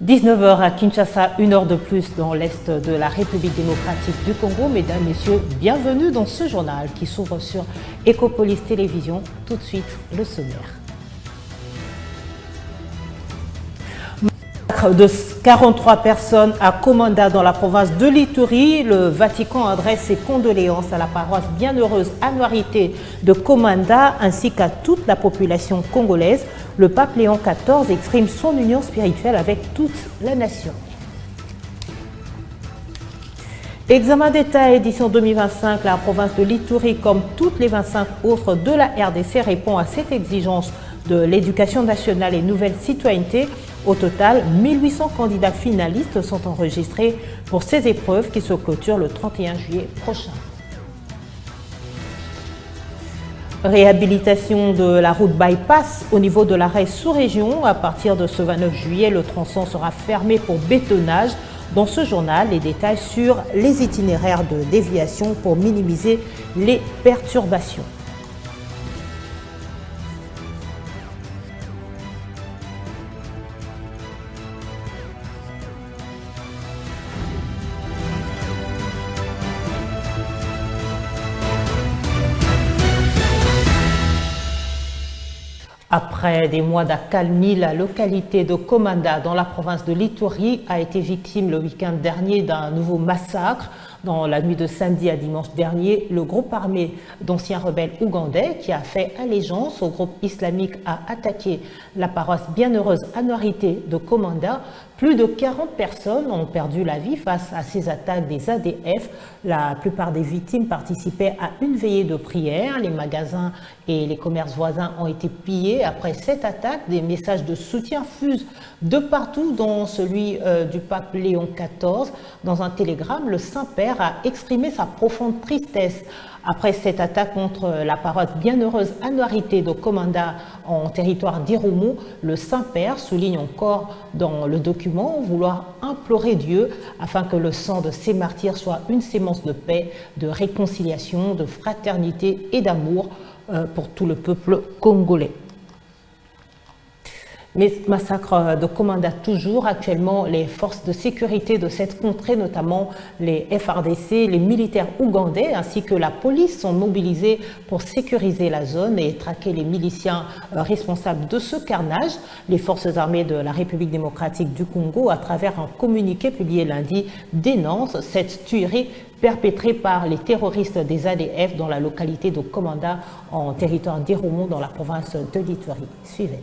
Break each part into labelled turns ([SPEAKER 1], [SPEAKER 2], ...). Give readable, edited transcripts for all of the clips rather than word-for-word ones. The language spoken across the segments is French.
[SPEAKER 1] 19h à Kinshasa, 1 heure de plus dans l'Est de la République démocratique du Congo. Mesdames, Messieurs, bienvenue dans ce journal qui s'ouvre sur Ecopolis Télévision. Tout de suite, le sommaire. Massacre de 43 personnes à Komanda dans la province de l'Ituri. Le Vatican adresse ses condoléances à la paroisse Bienheureuse Annuarité de Komanda ainsi qu'à toute la population congolaise. Le pape Léon XIV exprime son union spirituelle avec toute la nation. Examen d'État édition 2025, la province de l'Ituri, comme toutes les 25 autres de la RDC, répond à cette exigence de l'éducation nationale et nouvelle citoyenneté. Au total, 1800 candidats finalistes sont enregistrés pour ces épreuves qui se clôturent le 31 juillet prochain. Réhabilitation de la route bypass au niveau de l'arrêt sous-région. À partir de ce 29 juillet, le tronçon sera fermé pour bétonnage. Dans ce journal, les détails sur les itinéraires de déviation pour minimiser les perturbations. Après des mois d'accalmie, la localité de Komanda dans la province de l'Ituri a été victime le week-end dernier d'un nouveau massacre. Dans la nuit de samedi à dimanche dernier, le groupe armé d'anciens rebelles ougandais qui a fait allégeance au groupe islamique a attaqué la paroisse Bienheureuse Annuarité de Komanda. Plus de 40 personnes ont perdu la vie face à ces attaques des ADF. La plupart des victimes participaient à une veillée de prière. Les magasins et les commerces voisins ont été pillés. Après cette attaque, des messages de soutien fusent de partout, dont celui du pape Léon XIV. Dans un télégramme, le Saint-Père a exprimé sa profonde tristesse après cette attaque contre la paroisse Bienheureuse Annuarité de Komanda en territoire d'Irumu. Le Saint-Père souligne encore dans le document vouloir implorer Dieu afin que le sang de ces martyrs soit une sémence de paix, de réconciliation, de fraternité et d'amour pour tout le peuple congolais. Mais massacre de Komanda toujours. Actuellement, les forces de sécurité de cette contrée, notamment les FARDC, les militaires ougandais ainsi que la police sont mobilisés pour sécuriser la zone et traquer les miliciens responsables de ce carnage. Les forces armées de la République démocratique du Congo, à travers un communiqué publié lundi, dénoncent cette tuerie perpétrée par les terroristes des ADF dans la localité de Komanda en territoire d'Irumu dans la province de l'Ituri. Suivez.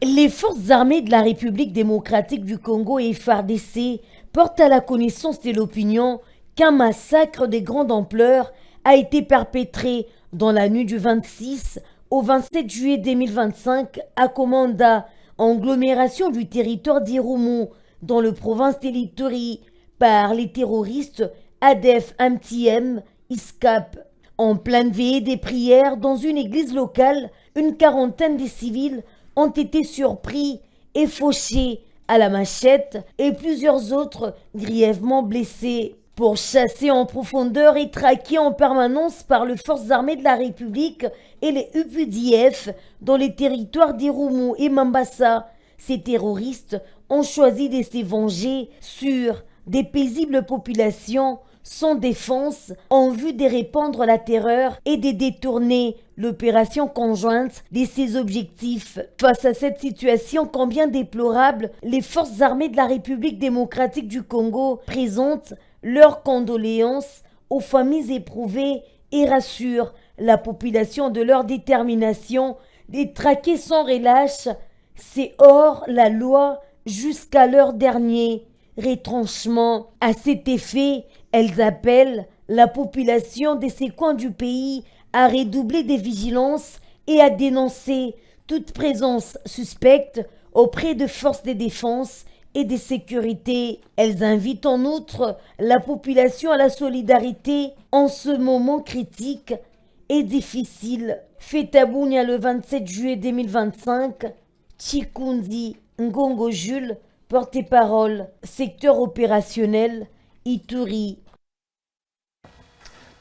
[SPEAKER 2] Les forces armées de la République démocratique du Congo et FARDC portent à la connaissance de l'opinion qu'un massacre de grande ampleur a été perpétré dans la nuit du 26 au 27 juillet 2025 à Komanda, agglomération du territoire d'Irumu, dans le province de l'Ituri, par les terroristes ADF MTM ISCAP. En pleine veillée des prières dans une église locale, une quarantaine de civils ont été surpris et fauchés à la machette et plusieurs autres grièvement blessés. Pourchassés en profondeur et traqués en permanence par les forces armées de la République et les UPDF dans les territoires d'Irumu et Mambasa, ces terroristes ont choisi de se venger sur des paisibles populations sans défense en vue de répandre la terreur et de détourner l'opération conjointe de ses objectifs. Face à cette situation combien déplorable, les forces armées de la République démocratique du Congo présentent leurs condoléances aux familles éprouvées et rassurent la population de leur détermination de traquer sans relâche ces hors la loi jusqu'à leur dernier retranchement. À cet effet, elles appellent la population de ces coins du pays à redoubler de vigilance et à dénoncer toute présence suspecte auprès de forces de défense et de sécurité. Elles invitent en outre la population à la solidarité en ce moment critique et difficile. Fait à Bunia le 27 juillet 2025, Chikunzi Ngongo Jules, porte-parole, secteur opérationnel, Ituri.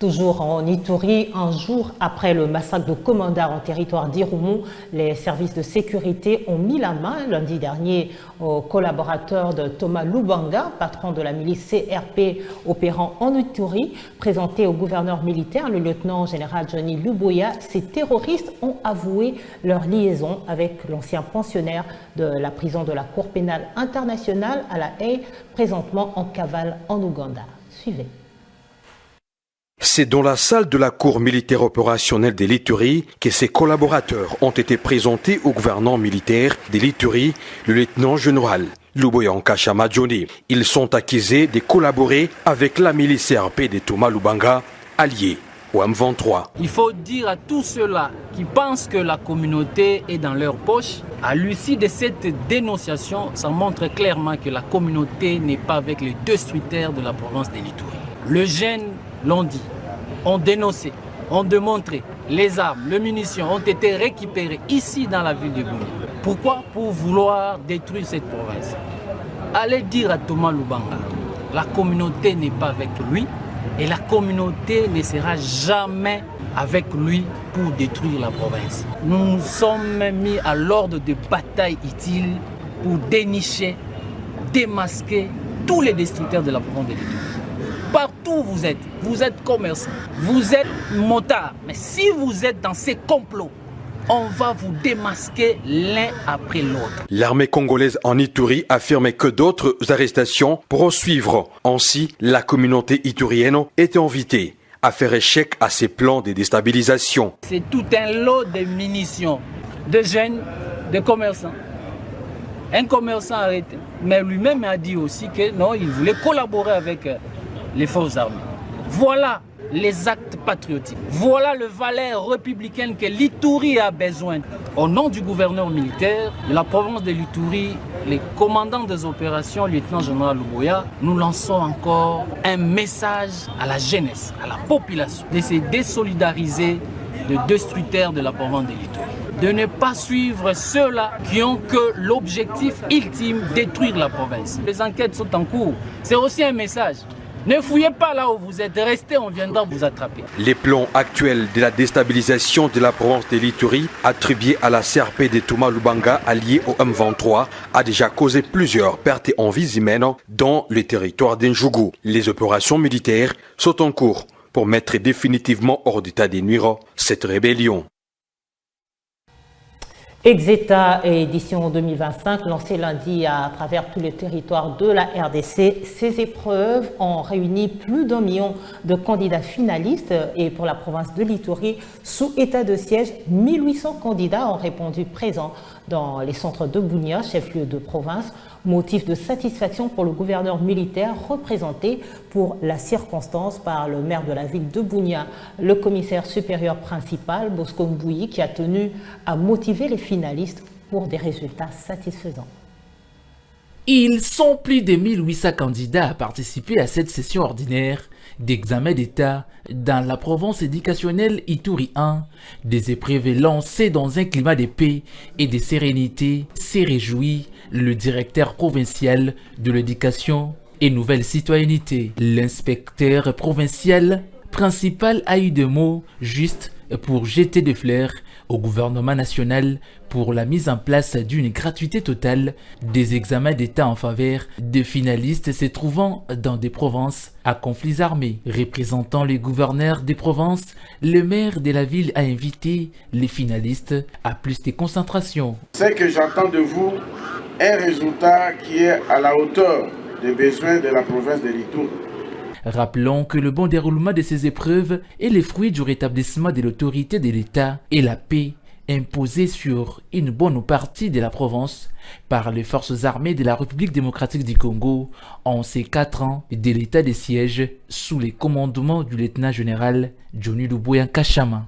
[SPEAKER 1] Toujours en Ituri, un jour après le massacre de Komanda en territoire d'Irumu, les services de sécurité ont mis la main lundi dernier aux collaborateurs de Thomas Lubanga, patron de la milice CRP opérant en Ituri. Présenté au gouverneur militaire, le lieutenant-général Johnny Luboya, ces terroristes ont avoué leur liaison avec l'ancien pensionnaire de la prison de la Cour pénale internationale à La Haye, présentement en cavale en Ouganda. Suivez.
[SPEAKER 3] C'est dans la salle de la Cour militaire opérationnelle de l'Ituri que ses collaborateurs ont été présentés au gouverneur militaire de l'Ituri, le lieutenant-général Luboya Nkashama Johnny. Ils sont accusés de collaborer avec la milice CRP de Thomas Lubanga, alliée au M23.
[SPEAKER 4] Il faut dire à tous ceux-là qui pensent que la communauté est dans leur poche, à l'issue de cette dénonciation, ça montre clairement que la communauté n'est pas avec les destructeurs de la province de l'Ituri. Le jeune l'ont dit, ont dénoncé, ont démontré, les armes, les munitions ont été récupérées ici dans la ville de Bunia. Pourquoi? Pour vouloir détruire cette province. Allez dire à Thomas Lubanga, la communauté n'est pas avec lui et la communauté ne sera jamais avec lui pour détruire la province. Nous nous sommes mis à l'ordre de bataille utile pour dénicher, démasquer tous les destructeurs de la province de l'Ituri. Partout où vous êtes commerçant, vous êtes motard. Mais si vous êtes dans ces complots, on va vous démasquer l'un après l'autre.
[SPEAKER 3] L'armée congolaise en Ituri affirme que d'autres arrestations pourront suivre. Ainsi, la communauté iturienne est invitée à faire échec à ses plans de déstabilisation.
[SPEAKER 4] C'est tout un lot de munitions, de jeunes, de commerçants. Un commerçant arrêté, mais lui-même a dit aussi que non, il voulait collaborer avec les forces armées. Voilà les actes patriotiques. Voilà le valeur républicaine que l'Ituri a besoin. Au nom du gouverneur militaire de la province de l'Ituri, les commandants des opérations, lieutenant-général Luboya, nous lançons encore un message à la jeunesse, à la population, de se désolidariser des destructeurs de la province de l'Ituri. De ne pas suivre ceux-là qui ont que l'objectif ultime, détruire la province. Les enquêtes sont en cours. C'est aussi un message. Ne fouillez pas là où vous êtes, restez, on viendra vous attraper.
[SPEAKER 3] Les plans actuels de la déstabilisation de la province de l'Ituri, attribués à la CRP de Thomas Lubanga, alliée au M23, a déjà causé plusieurs pertes en vies humaines dans le territoire d'Njougou. Les opérations militaires sont en cours pour mettre définitivement hors d'état de nuire cette rébellion.
[SPEAKER 1] Exeta édition 2025, lancée lundi à travers tous les territoires de la RDC. Ces épreuves ont réuni plus d'1 million de candidats finalistes et pour la province de l'Ituri, sous état de siège, 1800 candidats ont répondu présents dans les centres de Bunia, chef-lieu de province, motif de satisfaction pour le gouverneur militaire représenté pour la circonstance par le maire de la ville de Bunia, le commissaire supérieur principal, Bosco Mbouyi, qui a tenu à motiver les finalistes pour des résultats satisfaisants.
[SPEAKER 5] Ils sont plus de 1800 candidats à participer à cette session ordinaire d'examen d'État dans la province éducationnelle Ituri 1, des épreuves lancées dans un climat de paix et de sérénité, s'est réjoui le directeur provincial de l'éducation et nouvelle citoyenneté. L'inspecteur provincial principal a eu des mots justes pour jeter des fleurs au gouvernement national pour la mise en place d'une gratuité totale des examens d'État en faveur de finalistes se trouvant dans des provinces à conflits armés. Représentant les gouverneurs des provinces, le maire de la ville a invité les finalistes à plus de concentration.
[SPEAKER 6] C'est que j'entends de vous un résultat qui est à la hauteur des besoins de la province de l'Ituri.
[SPEAKER 5] Rappelons que le bon déroulement de ces épreuves est le fruit du rétablissement de l'autorité de l'État et la paix imposée sur une bonne partie de la province par les forces armées de la République démocratique du Congo en ces 4 ans de l'état de siège sous les commandements du lieutenant-général Johnny Luboya Nkashama.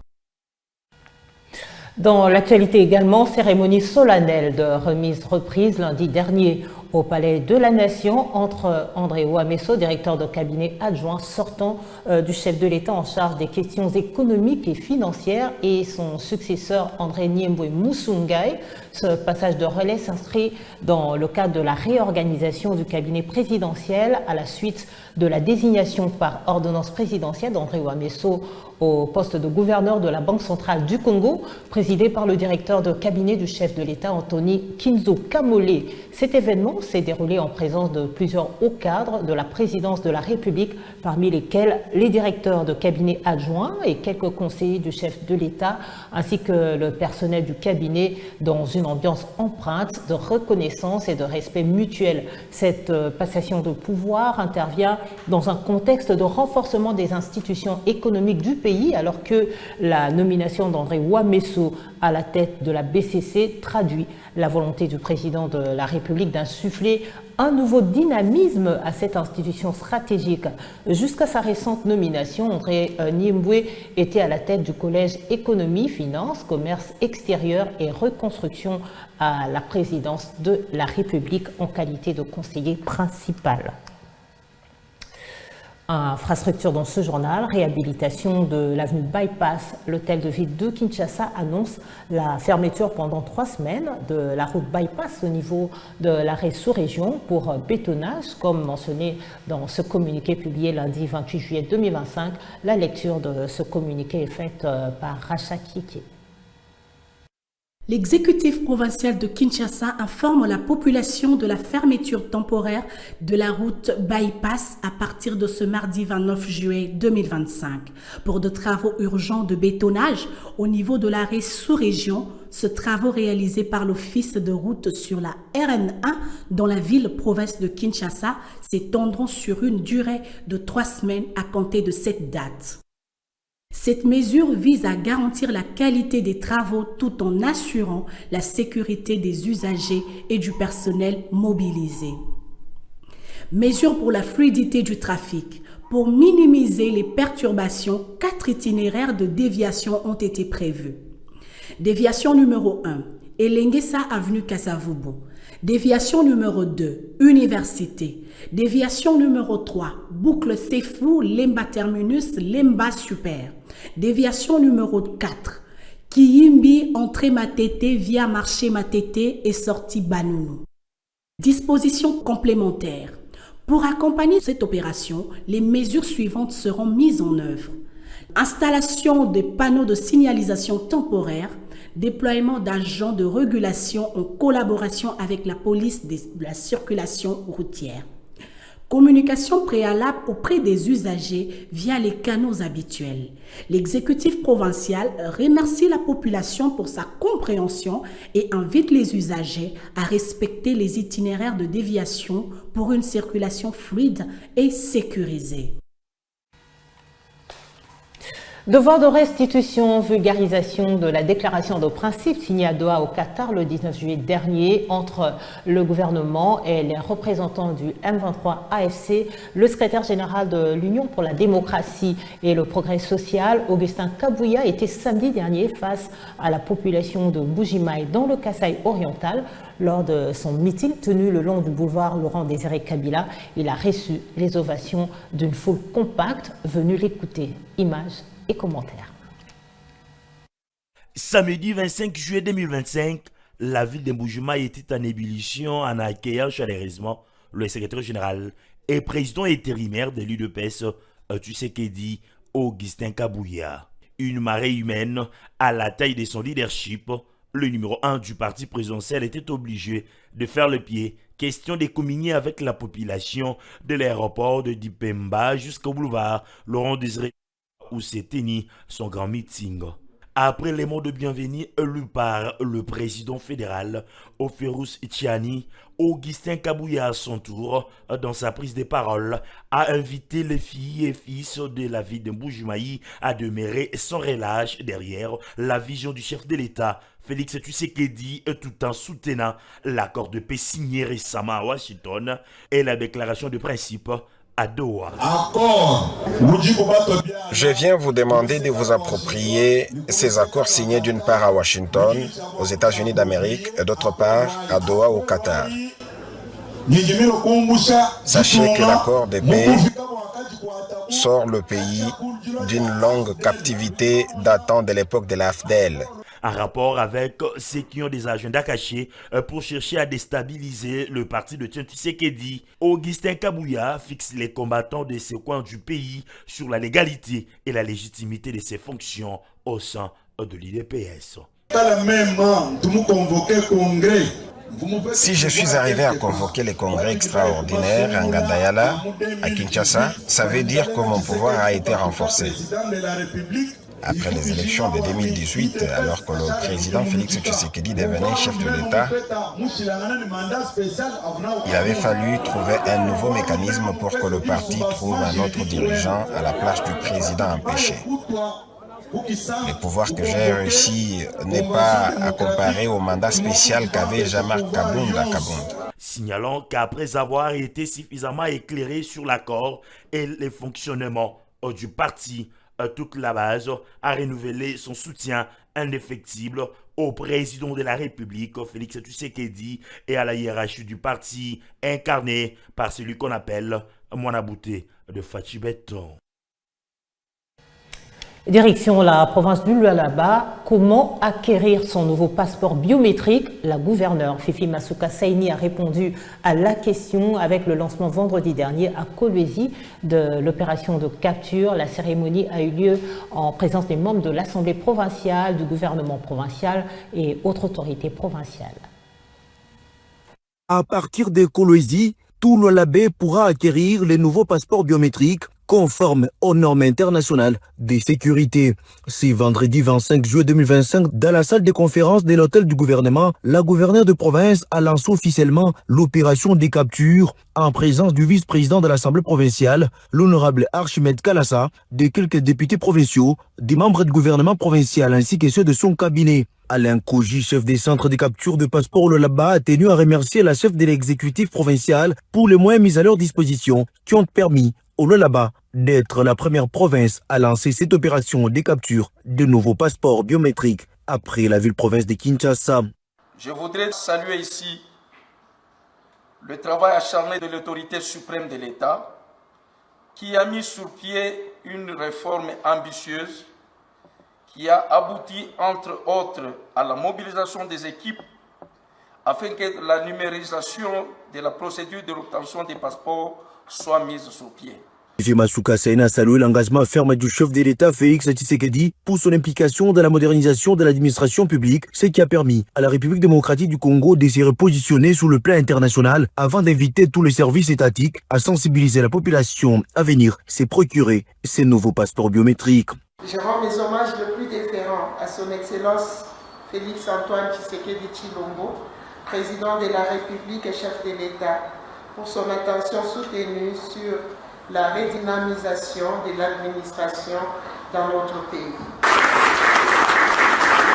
[SPEAKER 1] Dans l'actualité également, cérémonie solennelle de remise-reprise lundi dernier au Palais de la Nation entre André Ouamesso, directeur de cabinet adjoint sortant du chef de l'État en charge des questions économiques et financières, et son successeur André Niembwe Musungai. Ce passage de relais s'inscrit dans le cadre de la réorganisation du cabinet présidentiel à la suite de la désignation par ordonnance présidentielle d'André Ouamesso au poste de gouverneur de la Banque centrale du Congo, présidé par le directeur de cabinet du chef de l'État, Anthony Kinzo Kamole. Cet événement s'est déroulé en présence de plusieurs hauts cadres de la présidence de la République, parmi lesquels les directeurs de cabinet adjoints et quelques conseillers du chef de l'État, ainsi que le personnel du cabinet, dans une ambiance empreinte de reconnaissance et de respect mutuel. Cette passation de pouvoir intervient dans un contexte de renforcement des institutions économiques du pays, alors que la nomination d'André Ouamesso à la tête de la BCC traduit la volonté du président de la République d'insuffler un nouveau dynamisme à cette institution stratégique. Jusqu'à sa récente nomination, André Niembwe était à la tête du collège économie, finance, commerce extérieur et reconstruction à la présidence de la République en qualité de conseiller principal. Infrastructure dans ce journal, réhabilitation de l'avenue Bypass. L'hôtel de ville de Kinshasa annonce la fermeture pendant 3 semaines de la route Bypass au niveau de l'arrêt sous-région pour bétonnage, comme mentionné dans ce communiqué publié lundi 28 juillet 2025. La lecture de ce communiqué est faite par Racha Kieke.
[SPEAKER 7] L'exécutif provincial de Kinshasa informe la population de la fermeture temporaire de la route Bypass à partir de ce mardi 29 juillet 2025 pour de travaux urgents de bétonnage au niveau de l'arrêt sous-région. Ce travaux réalisé par l'office de route sur la RN1 dans la ville-province de Kinshasa s'étendront sur une durée de 3 semaines à compter de cette date. Cette mesure vise à garantir la qualité des travaux tout en assurant la sécurité des usagers et du personnel mobilisé. Mesure pour la fluidité du trafic. Pour minimiser les perturbations, 4 itinéraires de déviation ont été prévus. Déviation numéro 1, Elengesa avenue Kasavubu. Déviation numéro 2, Université. Déviation numéro 3, Boucle Sefou, Lemba Terminus, Lemba Super. Déviation numéro 4, Kiyimbi, entrée Matete via marché Matete et sortie Banounou. Dispositions complémentaires. Pour accompagner cette opération, les mesures suivantes seront mises en œuvre. Installation de panneaux de signalisation temporaire, déploiement d'agents de régulation en collaboration avec la police de la circulation routière. Communication préalable auprès des usagers via les canaux habituels. L'exécutif provincial remercie la population pour sa compréhension et invite les usagers à respecter les itinéraires de déviation pour une circulation fluide et sécurisée.
[SPEAKER 1] Devoir de restitution, vulgarisation de la déclaration de principe signée à Doha au Qatar le 19 juillet dernier entre le gouvernement et les représentants du M23 AFC. Le secrétaire général de l'Union pour la démocratie et le progrès social, Augustin Kabouya, était samedi dernier face à la population de Mbuji-Mayi dans le Kasaï oriental. Lors de son meeting tenu le long du boulevard Laurent-Désiré Kabila, il a reçu les ovations d'une foule compacte venue l'écouter. Images et commentaires.
[SPEAKER 8] Samedi 25 juillet 2025, la ville de Mbuji-Mayi était en ébullition en accueillant chaleureusement le secrétaire général et président intérimaire de l'UDPS, Tshisekedi Augustin Kabouya. Une marée humaine à la taille de son leadership, le numéro 1 du parti présidentiel était obligé de faire le pied, question de communier avec la population de l'aéroport de Dipemba jusqu'au boulevard Laurent-Désiré où s'est tenu son grand meeting. Après les mots de bienvenue lus par le président fédéral Oferus Tchiani, Augustin Kabouya à son tour, dans sa prise de parole, a invité les filles et fils de la ville de Mbuji-Mayi à demeurer sans relâche derrière la vision du chef de l'État, Félix Tshisekedi, tout en soutenant l'accord de paix signé récemment à Washington et la déclaration de principe à Doha.
[SPEAKER 9] Je viens vous demander de vous approprier ces accords signés d'une part à Washington, aux États-Unis d'Amérique, et d'autre part à Doha, au Qatar. Sachez que l'accord de paix sort le pays d'une longue captivité datant de l'époque de l'AFDEL.
[SPEAKER 8] En rapport avec ceux qui ont des agendas cachés pour chercher à déstabiliser le parti de Tshisekedi, Augustin Kabouya fixe les combattants de ce coin du pays sur la légalité et la légitimité de ses fonctions au sein de l'IDPS.
[SPEAKER 9] Si je suis arrivé à convoquer les congrès extraordinaires à Ngandayala, à Kinshasa, ça veut dire que mon pouvoir a été renforcé. Après les élections de 2018, alors que le président Félix Tshisekedi devenait chef de l'État, il avait fallu trouver un nouveau mécanisme pour que le parti trouve un autre dirigeant à la place du président empêché. Le pouvoir que j'ai réussi n'est pas à comparer au mandat spécial qu'avait Jean-Marc Kabound à Kabound.
[SPEAKER 8] Signalant qu'après avoir été suffisamment éclairé sur l'accord et les fonctionnements du parti, toute la base a renouvelé son soutien indéfectible au président de la République, Félix Tshisekedi, et à la hiérarchie du parti incarnée par celui qu'on appelle Mwanabouté de Fachibeton.
[SPEAKER 1] Direction la province du Lualaba, comment acquérir son nouveau passeport biométrique? La gouverneure Fifi Masuka Saini a répondu à la question avec le lancement vendredi dernier à Kolwezi de l'opération de capture. La cérémonie a eu lieu en présence des membres de l'Assemblée provinciale, du gouvernement provincial et autres autorités provinciales.
[SPEAKER 10] À partir de Kolwezi, tout Lualabé pourra acquérir les nouveaux passeports biométriques conforme aux normes internationales de sécurité. C'est vendredi 25 juillet 2025, dans la salle de conférence de l'hôtel du gouvernement, la gouverneure de province a lancé officiellement l'opération des captures en présence du vice-président de l'Assemblée provinciale, l'honorable Archimède Kalassa, de quelques députés provinciaux, des membres du gouvernement provincial ainsi que ceux de son cabinet. Alain Koji, chef des centres de capture de passeports au Lualaba, a tenu à remercier la chef de l'exécutif provincial pour les moyens mis à leur disposition qui ont permis au Lualaba d'être la première province à lancer cette opération de capture de nouveaux passeports biométriques après la ville-province de Kinshasa.
[SPEAKER 11] Je voudrais saluer ici le travail acharné de l'autorité suprême de l'État qui a mis sur pied une réforme ambitieuse qui a abouti entre autres à la mobilisation des équipes afin que la numérisation de la procédure de l'obtention des passeports soit mise sur pied.
[SPEAKER 10] Fifi Masuka Saini a salué l'engagement ferme du chef de l'État Félix Tshisekedi pour son implication dans la modernisation de l'administration publique, ce qui a permis à la République démocratique du Congo de se repositionner sur le plan international avant d'inviter tous les services étatiques à sensibiliser la population à venir se procurer ces nouveaux passeports biométriques.
[SPEAKER 12] Je rends mes hommages le plus déférents à son Excellence Félix Antoine Tshisekedi Tshilombo, président de la République et chef de l'État, pour son attention soutenue sur la redynamisation de l'administration dans notre pays.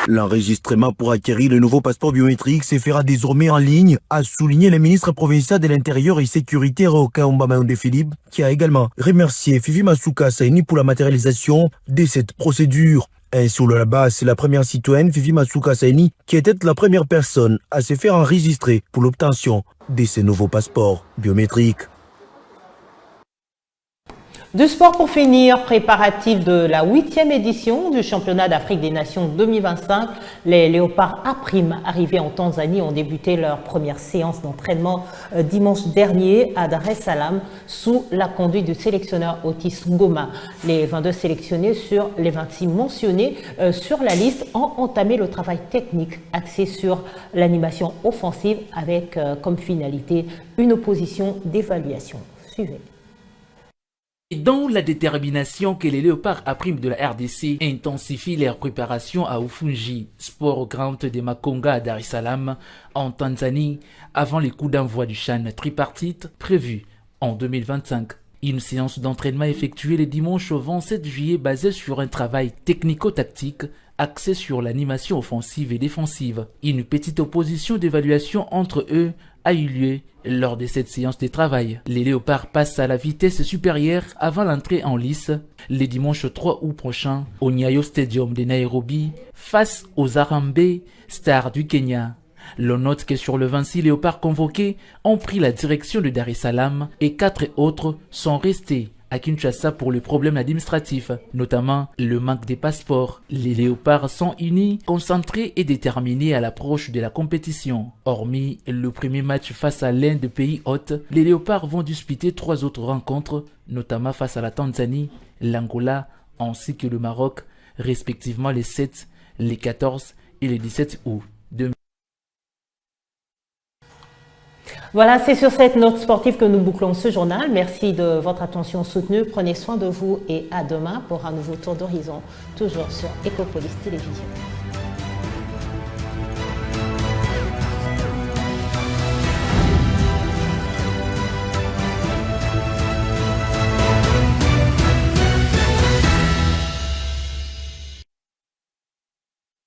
[SPEAKER 10] L'enregistrement pour acquérir le nouveau passeport biométrique se fera désormais en ligne, a souligné le ministre provincial de l'Intérieur et Sécurité Rokaumba Maoundé Philippe, qui a également remercié Fifi Masuka Saini pour la matérialisation de cette procédure. Et sur le Lualaba, c'est la première citoyenne, Fifi Masuka Saini, qui était la première personne à se faire enregistrer pour l'obtention de ces nouveaux passeports biométriques.
[SPEAKER 1] Du sport pour finir, préparatif de la 8e édition du championnat d'Afrique des Nations 2025. Les Léopards A', arrivés en Tanzanie, ont débuté leur première séance d'entraînement dimanche dernier à Dar es Salaam sous la conduite du sélectionneur Otis Ngoma. Les 22 sélectionnés sur les 26 mentionnés sur la liste ont entamé le travail technique axé sur l'animation offensive avec comme finalité une opposition d'évaluation. Suivez.
[SPEAKER 5] Dans la détermination que les Léopards A' de la RDC intensifient leur préparation à Ufunji, Sport Ground de Makonga à Dar es Salaam, en Tanzanie, avant les coups d'envoi du CHAN tripartite prévu en 2025. Une séance d'entraînement effectuée le dimanche 27 juillet basée sur un travail technico-tactique axé sur l'animation offensive et défensive. Une petite opposition d'évaluation entre eux a eu lieu lors de cette séance de travail. Les Léopards passent à la vitesse supérieure avant l'entrée en lice le dimanche 3 août prochain au Nyayo Stadium de Nairobi face aux Harambee Stars du Kenya. L'on note que sur le 26 léopards convoqués ont pris la direction de Dar es Salaam et 4 autres sont restés à Kinshasa pour le problème administratif, notamment le manque des passeports. Les léopards sont unis, concentrés et déterminés à l'approche de la compétition. Hormis le premier match face à l'un des pays hôtes, les léopards vont disputer 3 autres rencontres, notamment face à la Tanzanie, l'Angola ainsi que le Maroc, respectivement les 7, les 14 et les 17 août.
[SPEAKER 1] Voilà, c'est sur cette note sportive que nous bouclons ce journal. Merci de votre attention soutenue. Prenez soin de vous et à demain pour un nouveau tour d'horizon, toujours sur Ecopolis Télévision.